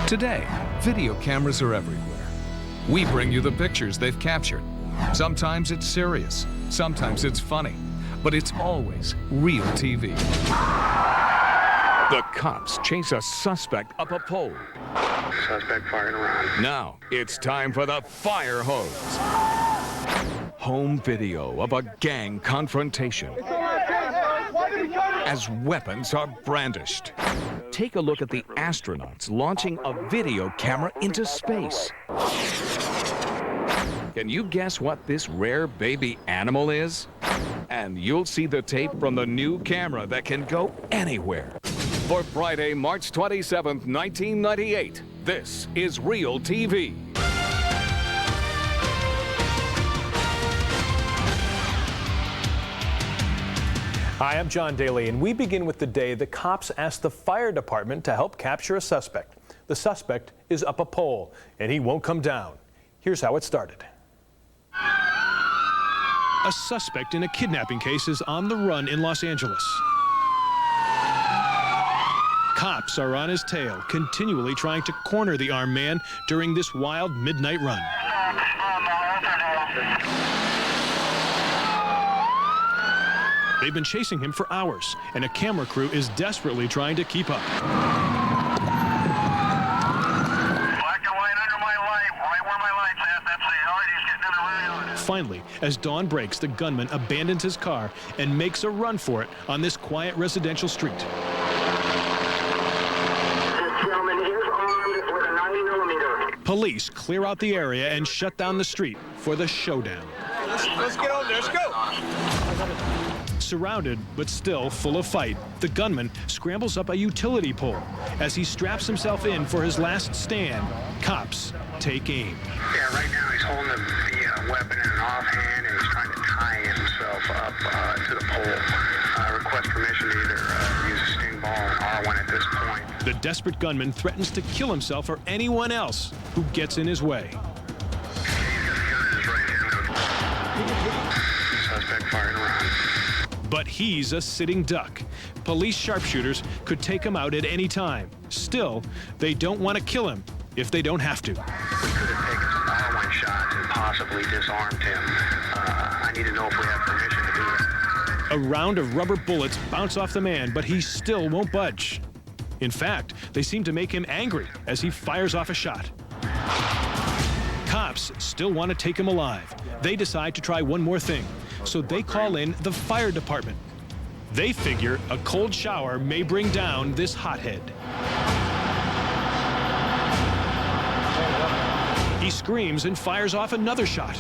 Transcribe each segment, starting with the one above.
Today, video cameras are everywhere. We bring you the pictures they've captured. Sometimes it's serious, sometimes it's funny, but it's always real TV. The cops chase a suspect up a pole. Suspect firing around. Now, it's time for the fire hose. Home video of a gang confrontation as weapons are brandished. Take a look at the astronauts launching a video camera into space. Can you guess what this rare baby animal is? And you'll see the tape from the new camera that can go anywhere. For Friday, March 27th, 1998, this is Real TV. Hi, I'm John Daly, and we begin with the day the cops asked the fire department to help capture a suspect. The suspect is up a pole, and he won't come down. Here's how it started. A suspect in a kidnapping case is on the run in Los Angeles. Cops are on his tail, continually trying to corner the armed man during this wild midnight run. They've been chasing him for hours, and a camera crew is desperately trying to keep up. Black and white under my light, right where my light's at. That's the yard. He's getting in the road. Finally, as dawn breaks, the gunman abandons his car and makes a run for it on this quiet residential street. This gentleman is armed with a 90mm. Police clear out the area and shut down the street for the showdown. Let's get over there. Let's go. Surrounded, but still full of fight, the gunman scrambles up a utility pole. As he straps himself in for his last stand, cops take aim. Yeah, right now he's holding the weapon in an offhand and he's trying to tie himself up to the pole. Request permission to either use a sting ball or an R1 at this point. The desperate gunman threatens to kill himself or anyone else who gets in his way. Suspect firing around. But he's a sitting duck. Police sharpshooters could take him out at any time. Still, they don't want to kill him if they don't have to. We could have taken some R1 shots and possibly disarmed him. I need to know if we have permission to do that. A round of rubber bullets bounce off the man, but he still won't budge. In fact, they seem to make him angry as he fires off a shot. Cops still want to take him alive. They decide to try one more thing, so they call in the fire department. They figure a cold shower may bring down this hothead. He screams and fires off another shot.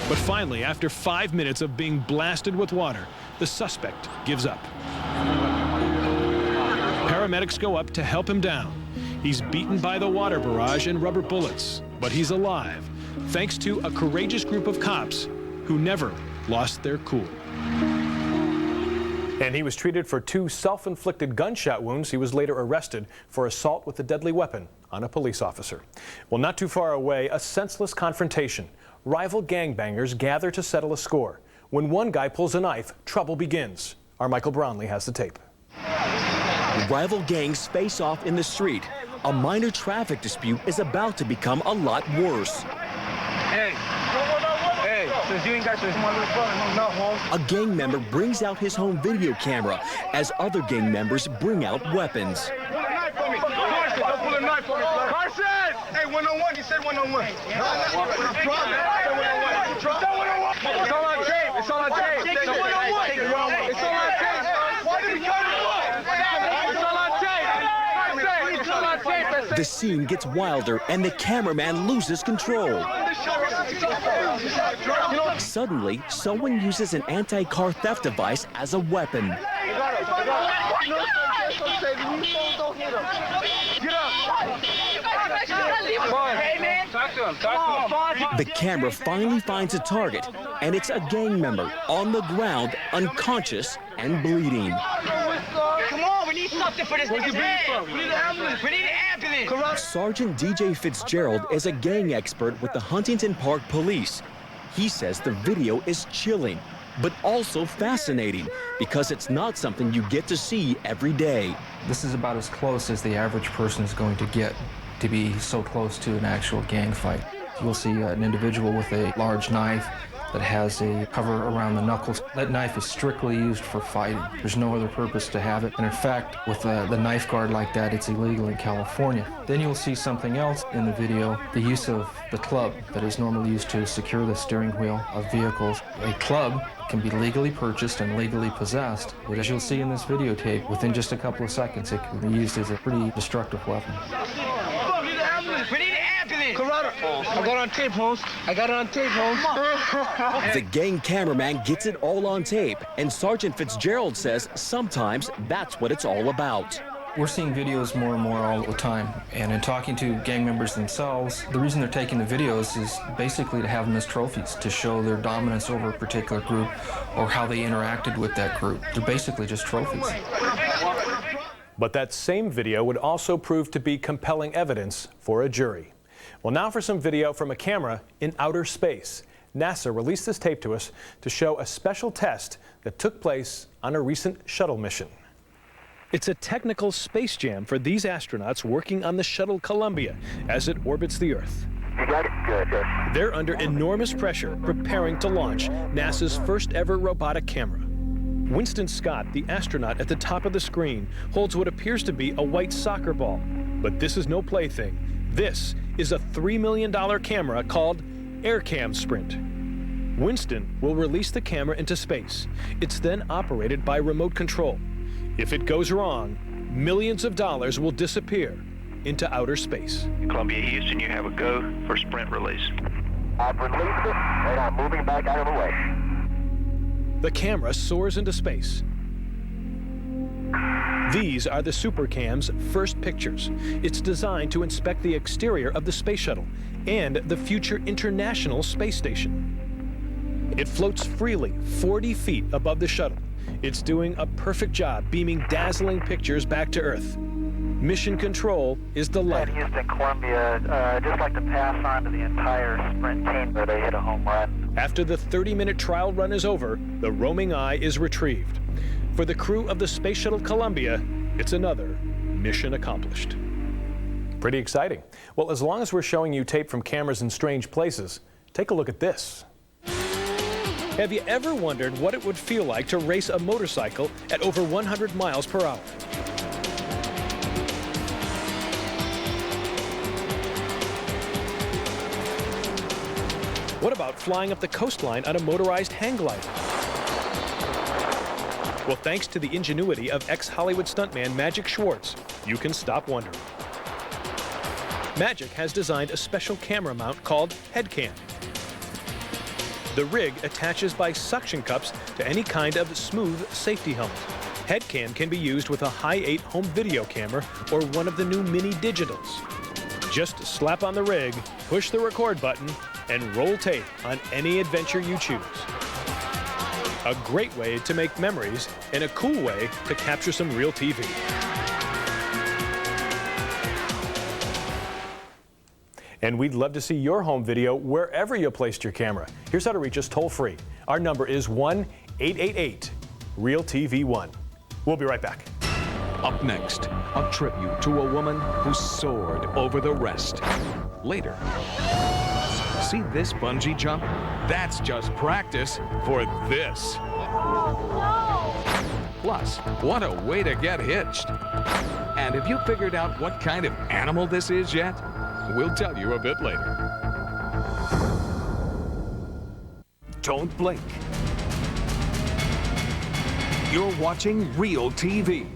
But finally, after 5 minutes of being blasted with water, the suspect gives up. Paramedics go up to help him down. He's beaten by the water barrage and rubber bullets, but he's alive, thanks to a courageous group of cops who never lost their cool. And he was treated for 2 self-inflicted gunshot wounds. He was later arrested for assault with a deadly weapon on a police officer. Well, not too far away, a senseless confrontation. Rival gangbangers gather to settle a score. When one guy pulls a knife, trouble begins. Our Michael Brownlee has the tape. Rival gangs face off in the street. A minor traffic dispute is about to become a lot worse. Hey, since you ain't got your home. A gang member brings out his home video camera as other gang members bring out weapons. Pull a knife for me. Carson, don't pull a knife for me. Carson! Hey, 101. He said 101. It's all on tape. It's all on tape. It's all on tape. It's all on tape. The scene gets wilder and the cameraman loses control. Suddenly, someone uses an anti-car theft device as a weapon. The camera finally finds a target, and it's a gang member on the ground, unconscious and bleeding. Come on, we need something for this nigga's head. We need an ambulance. We need an ambulance. Sergeant DJ Fitzgerald is a gang expert with the Huntington Park Police. He says the video is chilling. but also fascinating because it's not something you get to see every day. This is about as close as the average person is going to get to be so close to an actual gang fight. You'll see an individual with a large knife that has a cover around the knuckles. That knife is strictly used for fighting. There's no other purpose to have it. And in fact, with the knife guard like that, it's illegal in California. Then you'll see something else in the video, the use of the club that is normally used to secure the steering wheel of vehicles. A club can be legally purchased and legally possessed, but as you'll see in this videotape, within just a couple of seconds, it can be used as a pretty destructive weapon. We need an ambulance. Corrado. I got it on tape, Holmes. I got it on tape, Holmes. The gang cameraman gets it all on tape, and Sergeant Fitzgerald says sometimes that's what it's all about. We're seeing videos more and more all the time, and in talking to gang members themselves, the reason they're taking the videos is basically to have them as trophies, to show their dominance over a particular group or how they interacted with that group. They're basically just trophies. But that same video would also prove to be compelling evidence for a jury. Well, now for some video from a camera in outer space. NASA released this tape to us to show a special test that took place on a recent shuttle mission. It's a technical space jam for these astronauts working on the shuttle Columbia as it orbits the Earth. You got it? Good. They're under enormous pressure preparing to launch NASA's first ever robotic camera. Winston Scott, the astronaut at the top of the screen, holds what appears to be a white soccer ball. But this is no plaything. This is a $3 million camera called AirCam Sprint. Winston will release the camera into space. It's then operated by remote control. If it goes wrong, millions of dollars will disappear into outer space. Columbia, Houston, you have a go for sprint release. I've released it, and I'm moving back out of the way. The camera soars into space. These are the SuperCam's first pictures. It's designed to inspect the exterior of the space shuttle and the future International Space Station. It floats freely 40 feet above the shuttle. It's doing a perfect job beaming dazzling pictures back to Earth. Mission Control is delighted. Houston, Columbia, just like to pass on to the entire sprint team where they hit a home run. After the 30-minute trial run is over, the roaming eye is retrieved. For the crew of the Space Shuttle Columbia, it's another mission accomplished. Pretty exciting. Well, as long as we're showing you tape from cameras in strange places, take a look at this. Have you ever wondered what it would feel like to race a motorcycle at over 100 miles per hour? What about flying up the coastline on a motorized hang glider? Well, thanks to the ingenuity of ex-Hollywood stuntman Magic Schwartz, you can stop wondering. Magic has designed a special camera mount called HeadCam. The rig attaches by suction cups to any kind of smooth safety helmet. HeadCam can be used with a Hi8 home video camera or one of the new mini digitals. Just slap on the rig, push the record button, and roll tape on any adventure you choose. A great way to make memories and a cool way to capture some real TV. And we'd love to see your home video wherever you placed your camera. Here's how to reach us toll-free. Our number is 1-888-REAL-TV1. We'll be right back. Up next, a tribute to a woman who soared over the rest. Later, see this bungee jump? That's just practice for this. Plus, what a way to get hitched. And have you figured out what kind of animal this is yet? We'll tell you a bit later. Don't blink. You're watching Realtv.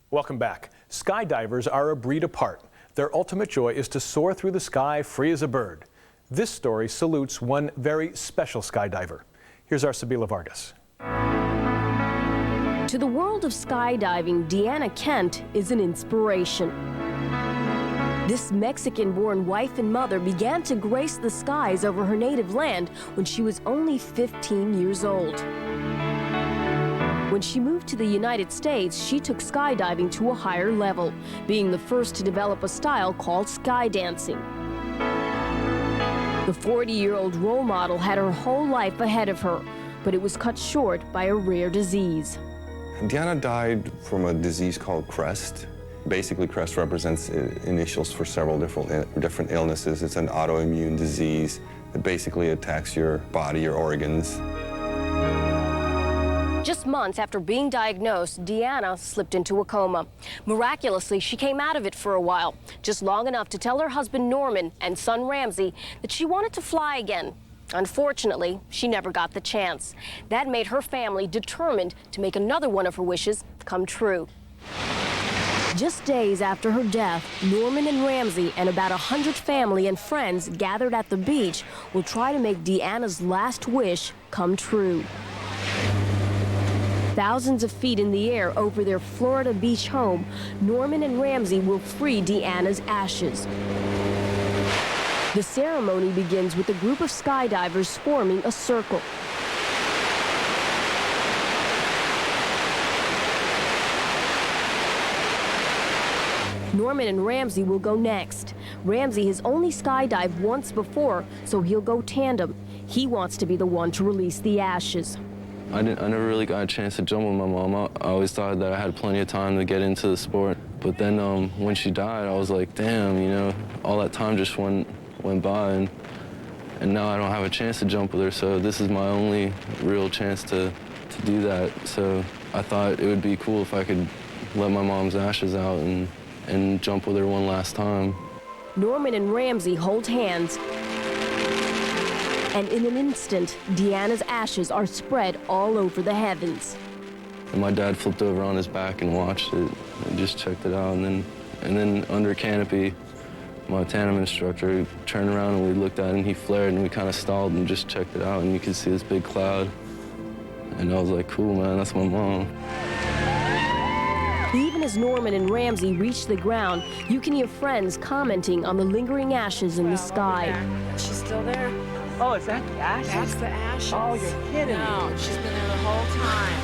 Welcome back. Skydivers are a breed apart. Their ultimate joy is to soar through the sky free as a bird. This story salutes one very special skydiver. Here's our Sabila Vargas. To the world of skydiving, Deanna Kent is an inspiration. This Mexican-born wife and mother began to grace the skies over her native land when she was only 15 years old. When she moved to the United States, she took skydiving to a higher level, being the first to develop a style called skydancing. The 40-year-old role model had her whole life ahead of her, but it was cut short by a rare disease. Deanna died from a disease called CREST. Basically, CREST represents initials for several different illnesses. It's an autoimmune disease that basically attacks your body, your organs. Just months after being diagnosed, Deanna slipped into a coma. Miraculously, she came out of it for a while, just long enough to tell her husband Norman and son Ramsey that she wanted to fly again. Unfortunately, she never got the chance. That made her family determined to make another one of her wishes come true. Just days after her death, Norman and Ramsey and about 100 family and friends gathered at the beach will try to make Deanna's last wish come true. Thousands of feet in the air over their Florida beach home, Norman and Ramsey will free Deanna's ashes. The ceremony begins with a group of skydivers forming a circle. Norman and Ramsey will go next. Ramsey has only skydived once before, so he'll go tandem. He wants to be the one to release the ashes. I never really got a chance to jump with my mom. I always thought that I had plenty of time to get into the sport. But then when she died, I was like, damn, you know, all that time just went by, and now I don't have a chance to jump with her, so this is my only real chance to do that. So I thought it would be cool if I could let my mom's ashes out and jump with her one last time. Norman and Ramsey hold hands. And in an instant, Deanna's ashes are spread all over the heavens. And my dad flipped over on his back and watched it and just checked it out. And then under canopy, my tandem instructor turned around and we looked at it and he flared and we kind of stalled and just checked it out and you could see this big cloud. And I was like, cool, man, that's my mom. Even as Norman and Ramsey reach the ground, you can hear friends commenting on the lingering ashes in the sky. She's still there. Oh, is that the ashes? That's the ashes. Oh, you're kidding me. No, she's been there the whole time.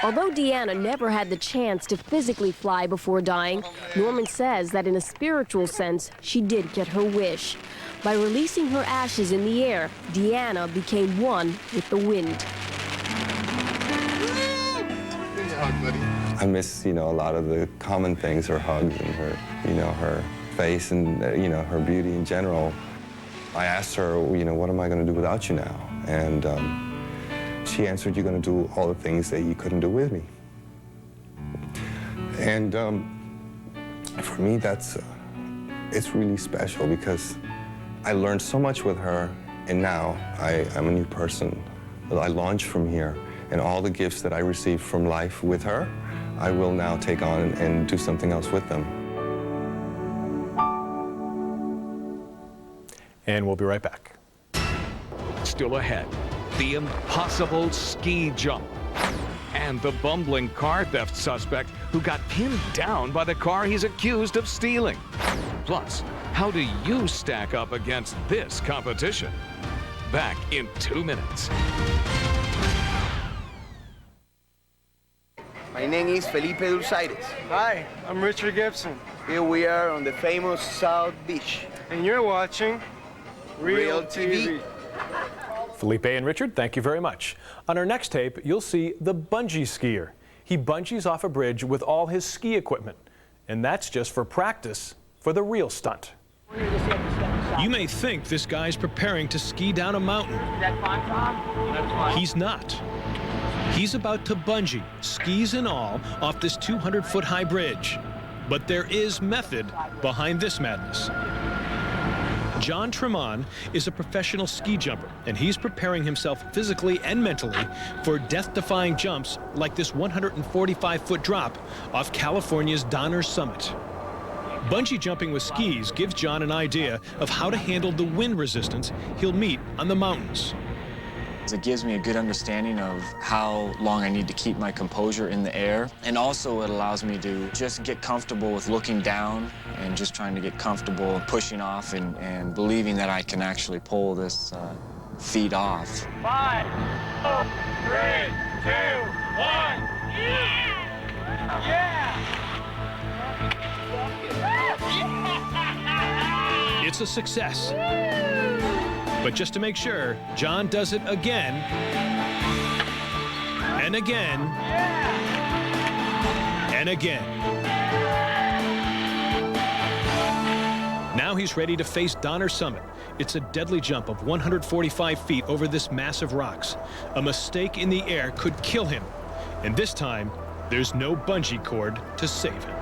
Although Deanna never had the chance to physically fly before dying, Norman says that in a spiritual sense, she did get her wish. By releasing her ashes in the air, Deanna became one with the wind. I miss, you know, a lot of the common things, her hugs and her, you know, her face and, you know, her beauty in general. I asked her, you know, what am I going to do without you now? And she answered, you're going to do all the things that you couldn't do with me. And for me, it's really special because I learned so much with her, and now I'm a new person. I launched from here, and all the gifts that I received from life with her, I will now take on and do something else with them. And we'll be right back. Still ahead, the impossible ski jump. And the bumbling car theft suspect who got pinned down by the car he's accused of stealing. Plus, how do you stack up against this competition? Back in 2 minutes. My name is Felipe Dulzaires. Hi, I'm Richard Gibson. Here we are on the famous South Beach. And you're watching Realtv. Felipe and Richard, thank you very much. On our next tape, you'll see the bungee skier. He bungees off a bridge with all his ski equipment. And that's just for practice for the real stunt. You may think this guy's preparing to ski down a mountain. He's not. He's about to bungee, skis and all, off this 200-foot high bridge. But there is method behind this madness. John Tremont is a professional ski jumper, and he's preparing himself physically and mentally for death-defying jumps like this 145-foot drop off California's Donner Summit. Bungee jumping with skis gives John an idea of how to handle the wind resistance he'll meet on the mountains. It gives me a good understanding of how long I need to keep my composure in the air. And also it allows me to just get comfortable with looking down and just trying to get comfortable pushing off and believing that I can actually pull this feat off. 5, 4, 3, 2, 1, yeah! It's a success. But just to make sure, John does it again and again and again. Now he's ready to face Donner Summit. It's a deadly jump of 145 feet over this mass of rocks. A mistake in the air could kill him. And this time, there's no bungee cord to save him.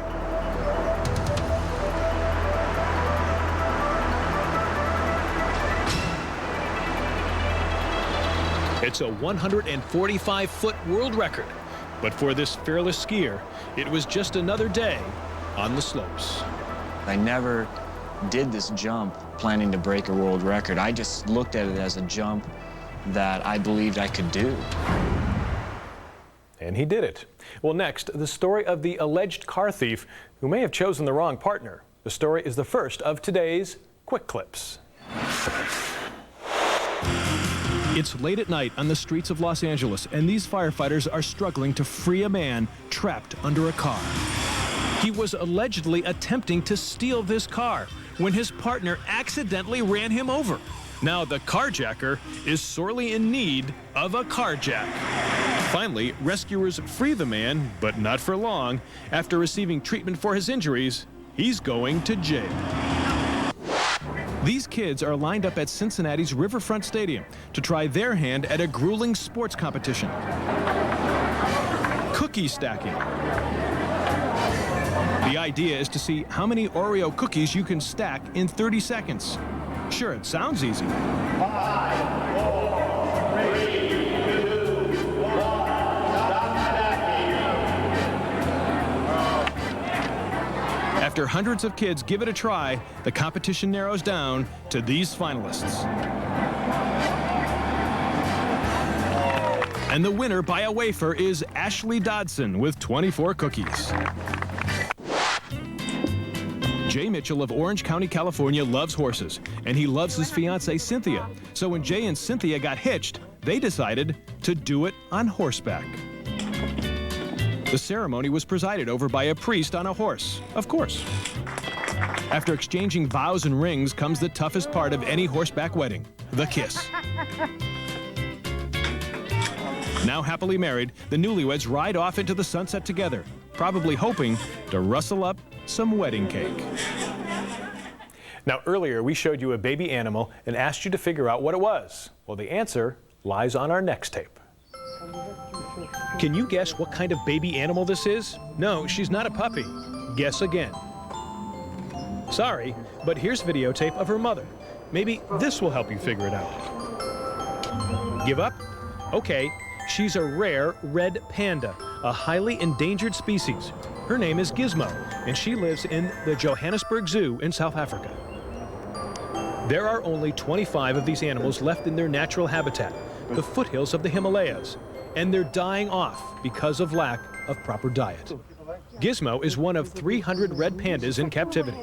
It's a 145-foot world record. But for this fearless skier, it was just another day on the slopes. I never did this jump planning to break a world record. I just looked at it as a jump that I believed I could do. And he did it. Well, next, the story of the alleged car thief who may have chosen the wrong partner. The story is the first of today's Quick Clips. It's late at night on the streets of Los Angeles, and these firefighters are struggling to free a man trapped under a car. He was allegedly attempting to steal this car when his partner accidentally ran him over. Now the carjacker is sorely in need of a carjack. Finally, rescuers free the man, but not for long. After receiving treatment for his injuries, he's going to jail. These kids are lined up at Cincinnati's Riverfront Stadium to try their hand at a grueling sports competition. Cookie stacking. The idea is to see how many Oreo cookies you can stack in 30 seconds. Sure, it sounds easy. 5, 4, 3, 2, 1, stop stacking. After hundreds of kids give it a try, the competition narrows down to these finalists. And the winner by a wafer is Ashley Dodson with 24 cookies. Jay Mitchell of Orange County, California loves horses, and he loves his fiancée Cynthia. So when Jay and Cynthia got hitched, they decided to do it on horseback. The ceremony was presided over by a priest on a horse, of course. After exchanging vows and rings comes the toughest part of any horseback wedding, the kiss. Now happily married, the newlyweds ride off into the sunset together, probably hoping to rustle up some wedding cake. Now, earlier we showed you a baby animal and asked you to figure out what it was. Well, the answer lies on our next tape. Can you guess what kind of baby animal this is? No, she's not a puppy. Guess again. Sorry, but here's videotape of her mother. Maybe this will help you figure it out. Give up? Okay, she's a rare red panda, a highly endangered species. Her name is Gizmo, and she lives in the Johannesburg Zoo in South Africa. There are only 25 of these animals left in their natural habitat, the foothills of the Himalayas, and they're dying off because of lack of proper diet. Gizmo is one of 300 red pandas in captivity.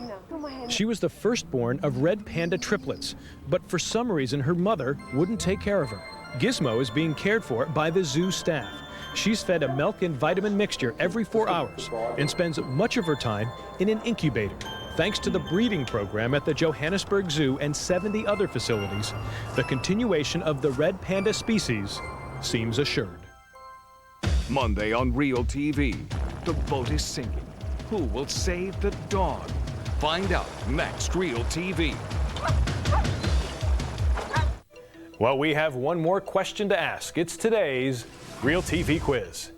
She was the firstborn of red panda triplets, but for some reason her mother wouldn't take care of her. Gizmo is being cared for by the zoo staff. She's fed a milk and vitamin mixture every 4 hours and spends much of her time in an incubator. Thanks to the breeding program at the Johannesburg Zoo and 70 other facilities, the continuation of the red panda species seems assured. Monday on Realtv, the boat is sinking. Who will save the dog? Find out next Realtv. Well, we have one more question to ask. It's today's Realtv quiz.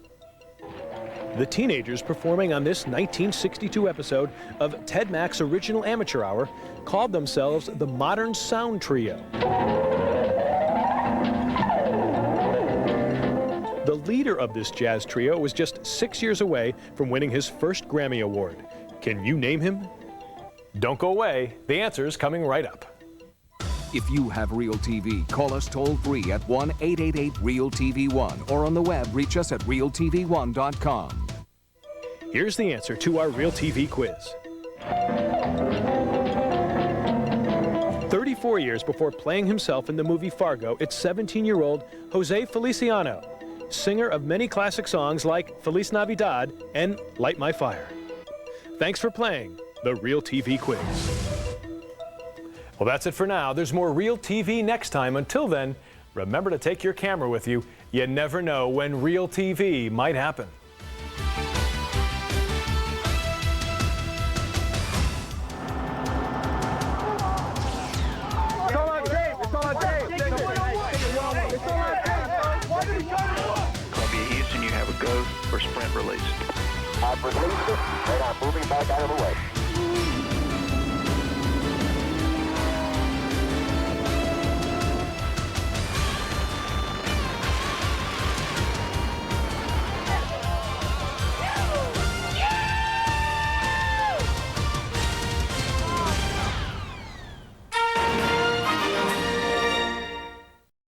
The teenagers performing on this 1962 episode of Ted Mack's Original Amateur Hour called themselves the Modern Sound Trio. The leader of this jazz trio was just 6 years away from winning his first Grammy Award. Can you name him? Don't go away. The answer's coming right up. If you have Realtv, call us toll-free at 1-888-REAL-TV1 or on the web, reach us at realtv1.com. Here's the answer to our Realtv quiz. 34 years before playing himself in the movie Fargo, it's 17-year-old Jose Feliciano, singer of many classic songs like Feliz Navidad and Light My Fire. Thanks for playing the Realtv quiz. Well, that's it for now. There's more Real TV next time. Until then, remember to take your camera with you. You never know when Real TV might happen. It's all on tape. It's all on tape. It's all on tape. Columbia, Houston, you have a go for sprint release. I've released it, and I'm moving back out of the way.